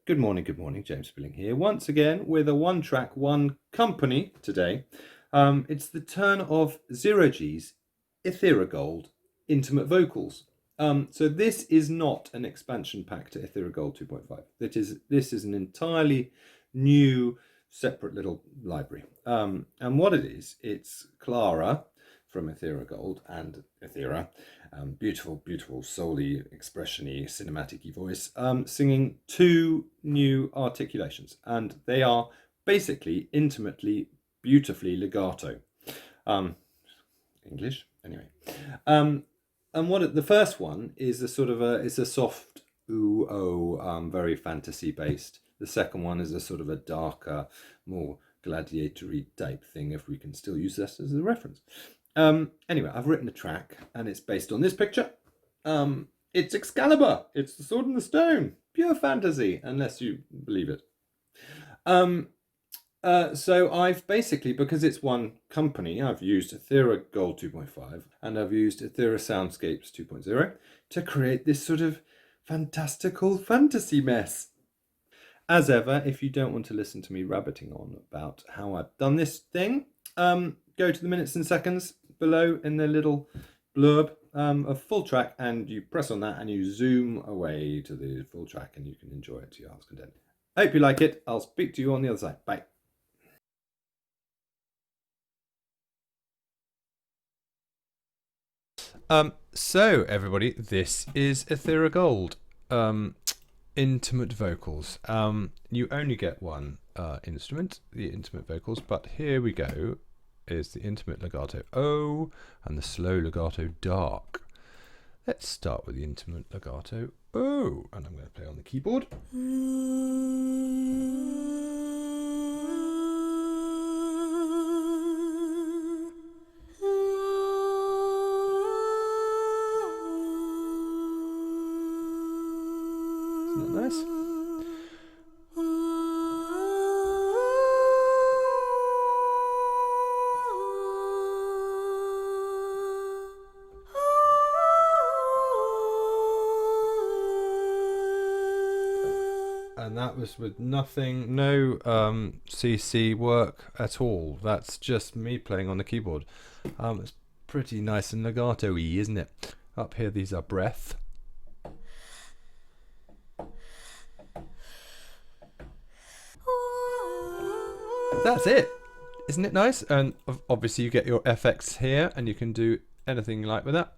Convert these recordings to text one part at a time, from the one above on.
Good morning, James Spilling here, once again with a one track, one company today. It's the turn of Zero G's Ethera Gold Intimate Vocals. So this is not an expansion pack to Ethera Gold 2.5. This is an entirely new, separate little library. And what it is, it's Clara from Ethera Gold and Ethera, beautiful, soul-y, expression-y, cinematic-y voice, singing two new articulations, and they are basically intimately, beautifully legato. English, anyway. And the first one is it's a soft ooh-oh, very fantasy-based. The second one is a sort of a darker, more gladiatory type thing, if we can still use this as a reference. Anyway, I've written a track and it's based on this picture. It's Excalibur. It's the sword and the stone. Pure fantasy, unless you believe it. So I've basically, because it's one company, I've used Ethera Gold 2.5 and I've used Ethera Soundscapes 2.0 to create this sort of fantastical fantasy mess. As ever, if you don't want to listen to me rabbiting on about how I've done this thing, go to the minutes and seconds below in the little blurb of full track, and you press on that and you zoom away to the full track and you can enjoy it to your heart's content. I hope you like it. I'll speak to you on the other side. Bye. So everybody, this is Ethera Gold. Intimate vocals. You only get one instrument, the intimate vocals, but here we go. Is the intimate legato O and the slow legato dark. Let's start with the intimate legato O, and I'm going to play on the keyboard. Isn't that nice? And that was with nothing, no CC work at all. That's just me playing on the keyboard. It's pretty nice and legato-y, isn't it? Up here, these are breath. That's it. Isn't it nice? And obviously you get your FX here, and you can do anything you like with that.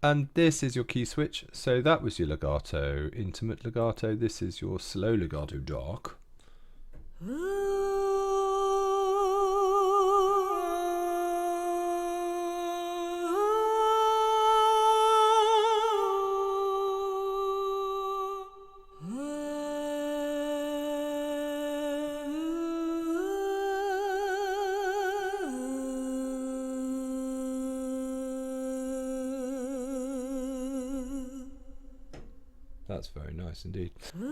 And this is your key switch. So that was your legato, intimate legato. This is your slow legato dark. That's very nice indeed. I mean,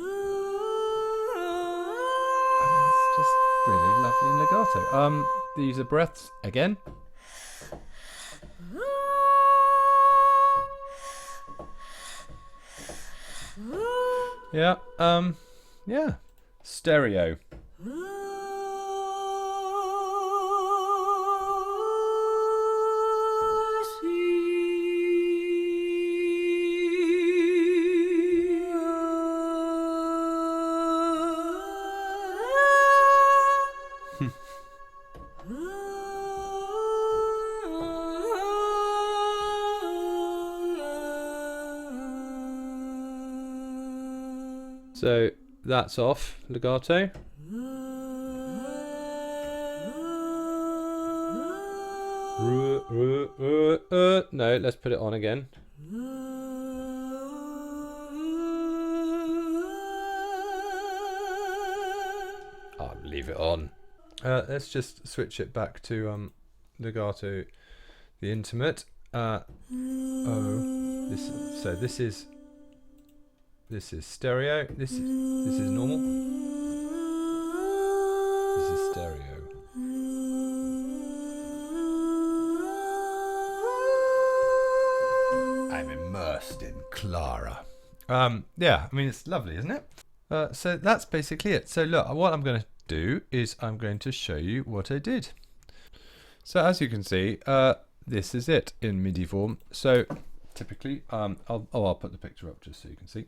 it's just really lovely and legato. These are breaths again. Yeah, yeah. Stereo. So that's off, legato. No, let's put it on again. I'll leave it on. Let's just switch it back to legato, the intimate. This is stereo. This is normal. This is stereo. I'm immersed in Clara. Yeah, I mean, it's lovely, isn't it? So that's basically it. So look, what I'm going to do is I'm going to show you what I did. So as you can see, this is it in MIDI form. So typically, I'll put the picture up just so you can see.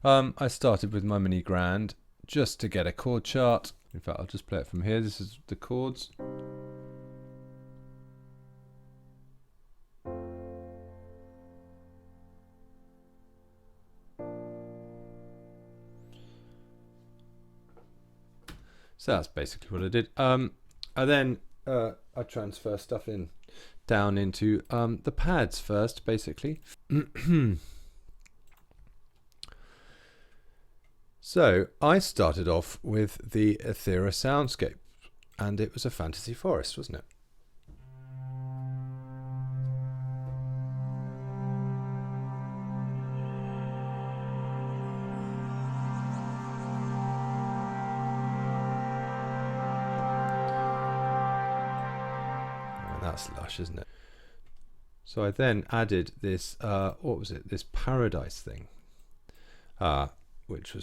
I started with my mini grand just to get a chord chart. In fact, I'll just play it from here. This is the chords. So that's basically what I did. And then I transfer stuff down into the pads first, basically. So I started off with the Ethera Soundscape, and it was a fantasy forest, wasn't it? That's lush, isn't it? So I then added this, what was it? This paradise thing, which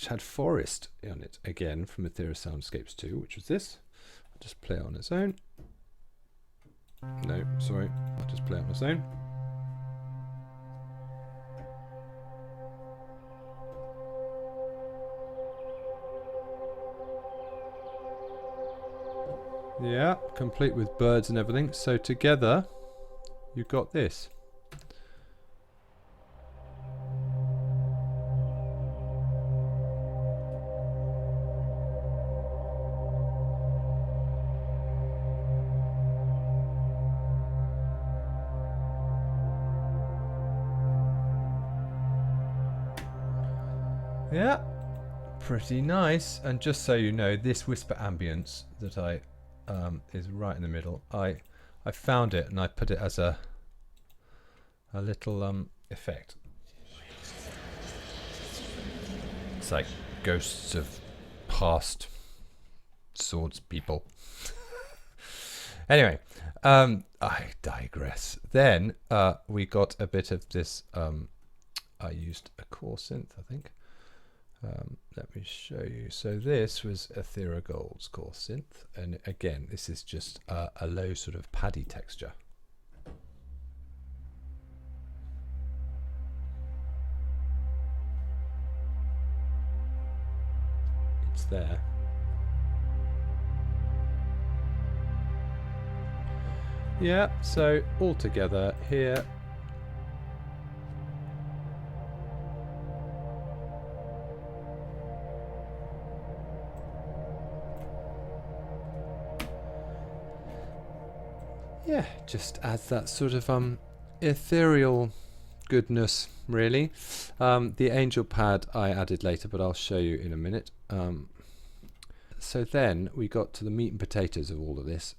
had forest on it again from Ethera Soundscapes 2, which was this. I'll just play it on its own. No, sorry, I'll just play it on its own. Yeah, complete with birds and everything. So together, you've got this. Yeah, pretty nice. And just so you know, this whisper ambience that I is right in the middle. I found it and I put it as a little effect. It's like ghosts of past swords people. Anyway, I digress. Then we got a bit of this. I used a core synth, I think. Let me show you. So this was Ethera Gold's core synth, and again, this is just a low sort of paddy texture. It's there. Yeah, so all together here. Yeah, just adds that sort of ethereal goodness, really. The angel pad I added later, but I'll show you in a minute. So then we got to the meat and potatoes of all of this,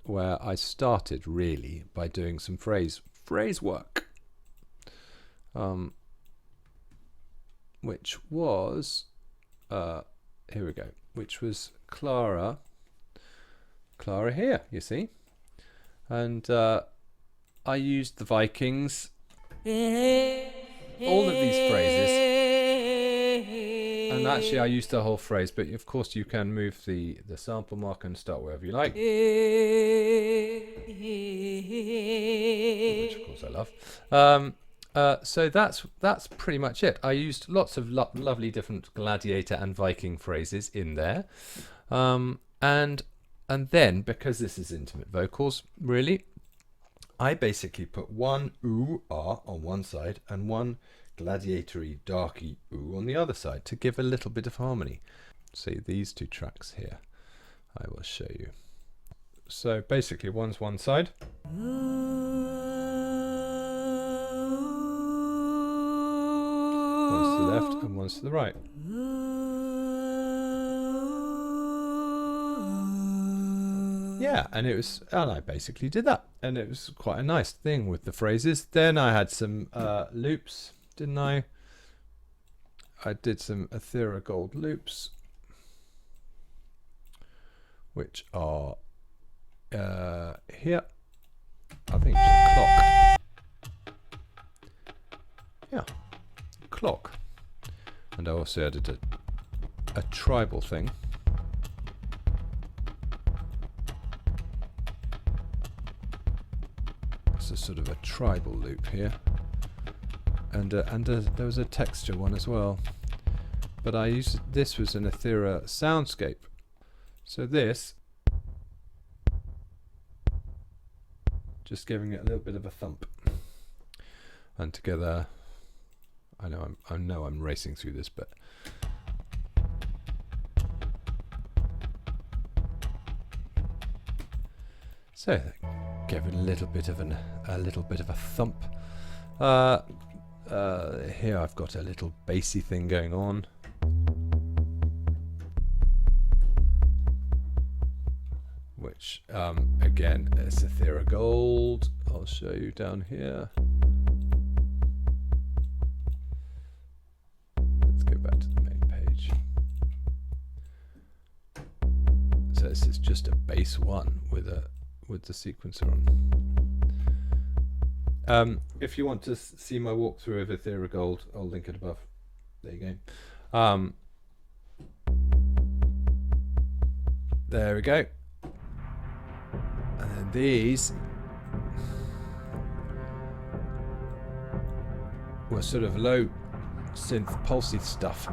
where I started really by doing some phrase work, which was here we go, which was Clara here, you see. And I used the Vikings, all of these phrases, and actually I used the whole phrase, but of course you can move the sample marker and start wherever you like, which of course I love. So that's pretty much it. I used lots of lovely different gladiator and Viking phrases in there, and then, because this is intimate vocals, really, I basically put one ooh, ah on one side and one gladiatory, darky ooh on the other side to give a little bit of harmony. See, these two tracks here, I will show you. So basically, one's one side. One's to the left and one's to the right. Yeah, and I basically did that, and it was quite a nice thing with the phrases. Then I had some loops, didn't I? I did some Ethera Gold loops, which are here. I think it's a clock. Yeah, clock. And I also added a tribal thing. It's a sort of a tribal loop here. And there was a texture one as well. But I used, this was an Ethera Soundscape. So this, just giving it a little bit of a thump. And together, I know I'm racing through this, but so give it a little bit of a thump. Here I've got a little bassy thing going on. Which again is Ethera Gold. I'll show you down here. Let's go back to the main page. So this is just a bass one with the sequencer on. If you want to see my walkthrough of Ethera Gold, I'll link it above. There you go. There we go. And then these were sort of low synth pulsy stuff.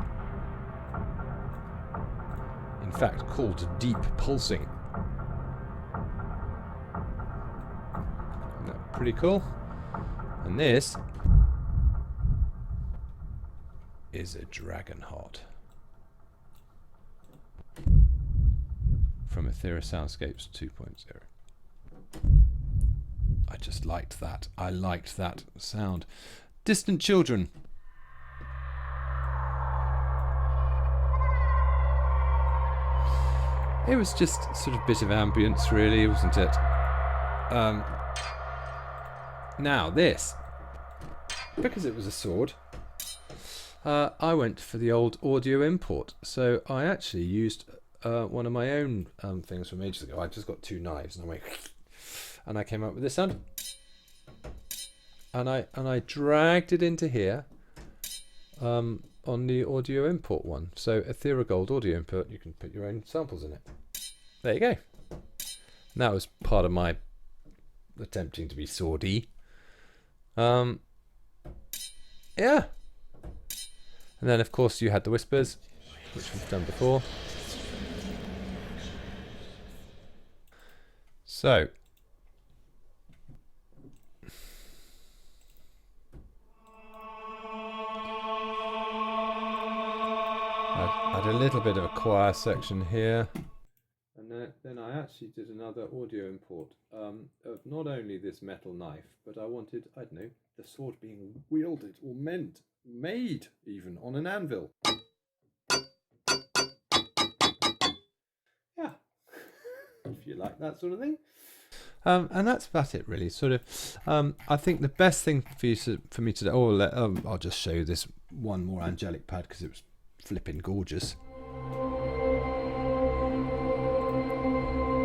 In fact, called deep pulsing. Isn't that pretty cool? And this is a Dragon Heart from Ethera Soundscapes 2.0. I just liked that. I liked that sound. Distant Children. It was just sort of bit of ambience, really, wasn't it? Now this, because it was a sword, I went for the old audio import. So I actually used one of my own things from ages ago. I just got two knives and I went, and I came up with this sound. And I dragged it into here on the audio import one. So Ethera Gold audio input, you can put your own samples in it. There you go. And that was part of my attempting to be swordy. Yeah. And then of course you had the whispers, which we've done before. So I had a little bit of a choir section here. And then I actually did another audio import of not only this metal knife, but I wanted, I don't know, the sword being wielded or made even on an anvil. Yeah, if you like that sort of thing. And that's about it, really. Sort of, I think the best thing for me to do, I'll just show you this one more angelic pad because it was flipping gorgeous.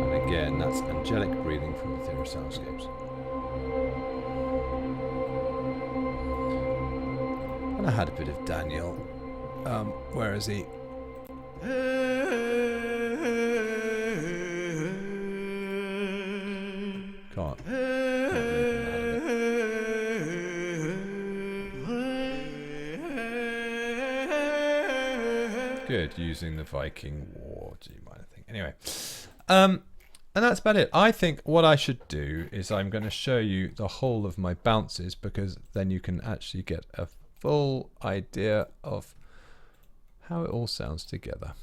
And again, that's angelic breathing from the Ethera Soundscapes. And I had a bit of Daniel. Where is he? Can't good, using the Viking War G minor thing. Anyway, and that's about it. I think what I should do is I'm going to show you the whole of my bounces, because then you can actually get a full idea of how it all sounds together.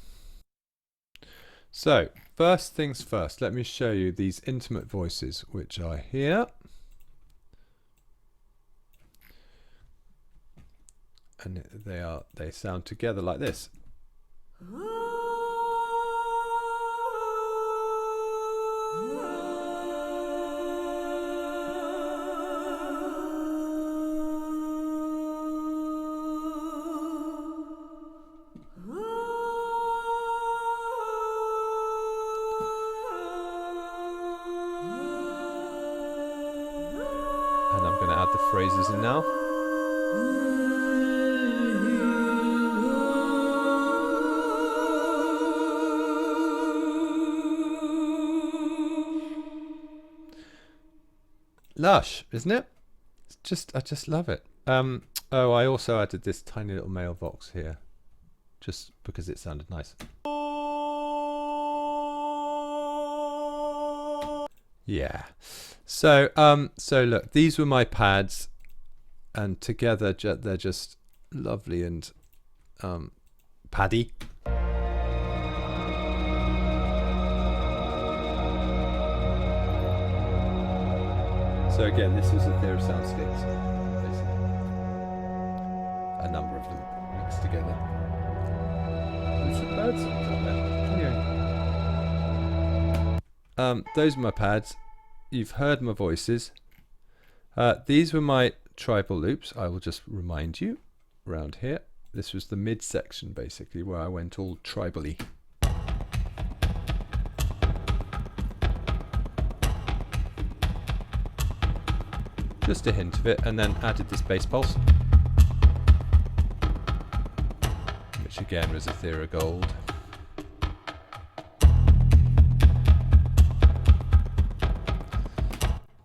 So first things first, let me show you these intimate voices which are here. And they sound together like this. And I'm going to add the phrases in now. lush, isn't it? It's just, I just love it. Oh, I also added this tiny little male vox here, just because it sounded nice. Yeah. So, so look, these were my pads, and together they're just lovely and paddy. So again, this was Ethera Soundscapes, basically. A number of them mixed together. There's some bird songs up there. Anyway. Those are my pads. You've heard my voices. These were my tribal loops. I will just remind you, around here. This was the mid-section, basically, where I went all tribally. Just a hint of it, and then added this bass pulse, which again was Ethera Gold.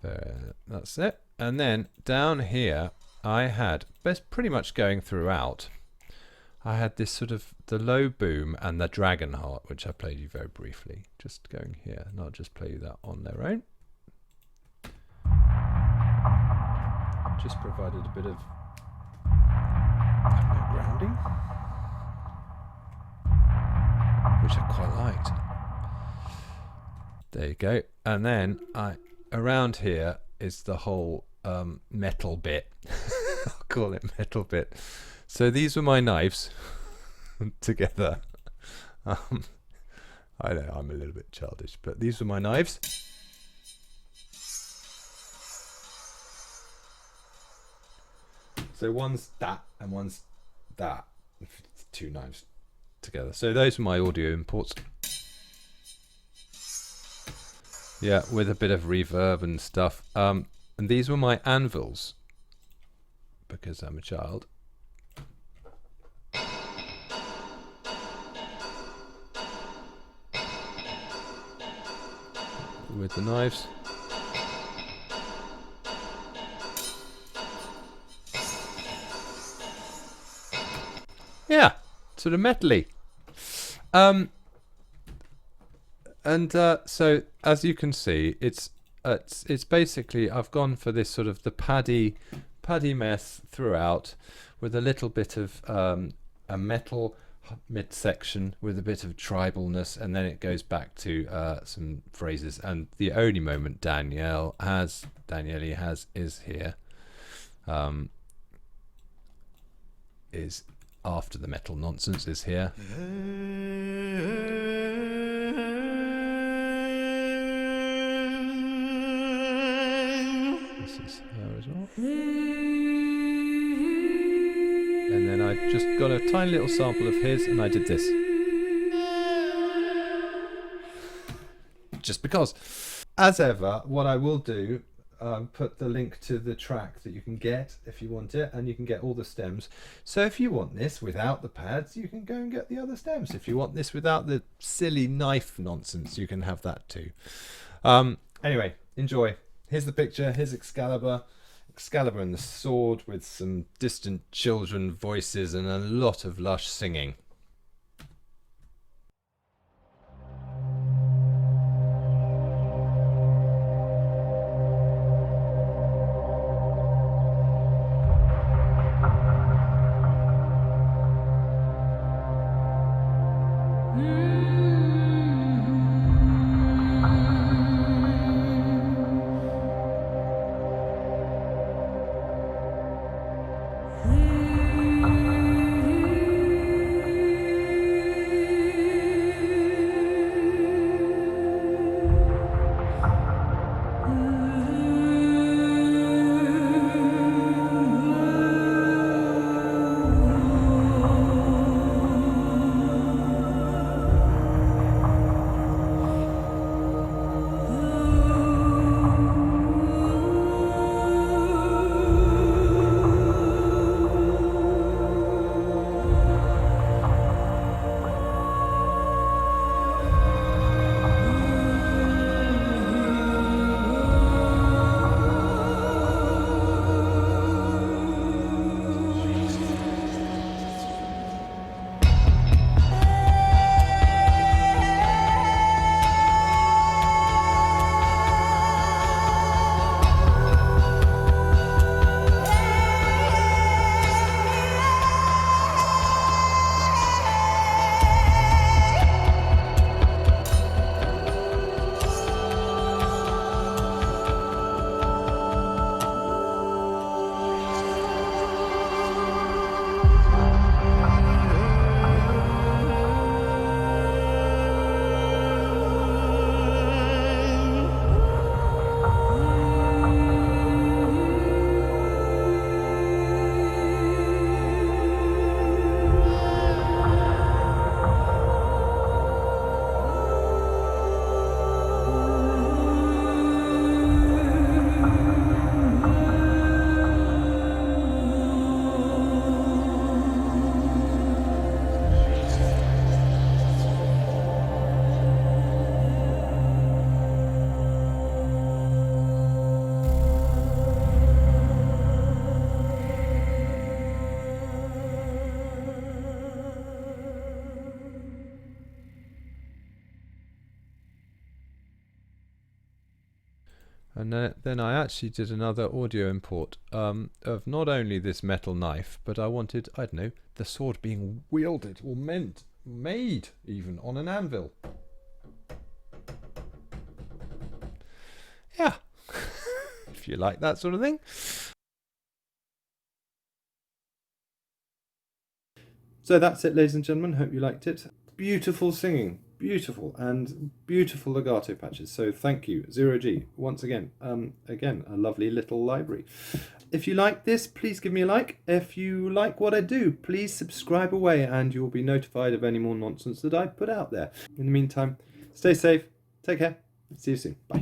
There, that's it. And then down here, I had, pretty much going throughout, I had this sort of the low boom and the dragon heart, which I played you very briefly. Just going here, and I'll just play you that on their own. Just provided a bit of grounding, which I quite liked. There you go. And then around here is the whole metal bit. I'll call it metal bit. So these were my knives together. I know I'm a little bit childish, but these were my knives. So one's that and one's that. Two knives together. So those are my audio imports. Yeah, with a bit of reverb and stuff. And these were my anvils, because I'm a child. With the knives. Yeah, sort of metally. So as you can see, it's basically, I've gone for this sort of the paddy mess throughout, with a little bit of a metal midsection with a bit of tribalness, and then it goes back to some phrases. And the only moment Daniele has is here, is after the metal nonsense is here. This is her as well. And then I just got a tiny little sample of his, and I did this. Just because. As ever, what I will do, put the link to the track that you can get if you want it, and you can get all the stems. So if you want this without the pads, you can go and get the other stems. If you want this without the silly knife nonsense, you can have that too. Anyway, enjoy. Here's the picture. Here's Excalibur and the sword, with some distant children voices and a lot of lush singing. And then I actually did another audio import of not only this metal knife, but I wanted, I don't know, the sword being wielded or made even on an anvil. Yeah, if you like that sort of thing. So that's it, ladies and gentlemen. Hope you liked it. Beautiful singing, beautiful, and beautiful legato patches. So thank you, Zero G, once again. Again, a lovely little library. If you like this, please give me a like. If you like what I do, please subscribe away, and you'll be notified of any more nonsense that I put out there. In the meantime, stay safe, take care, see you soon. Bye.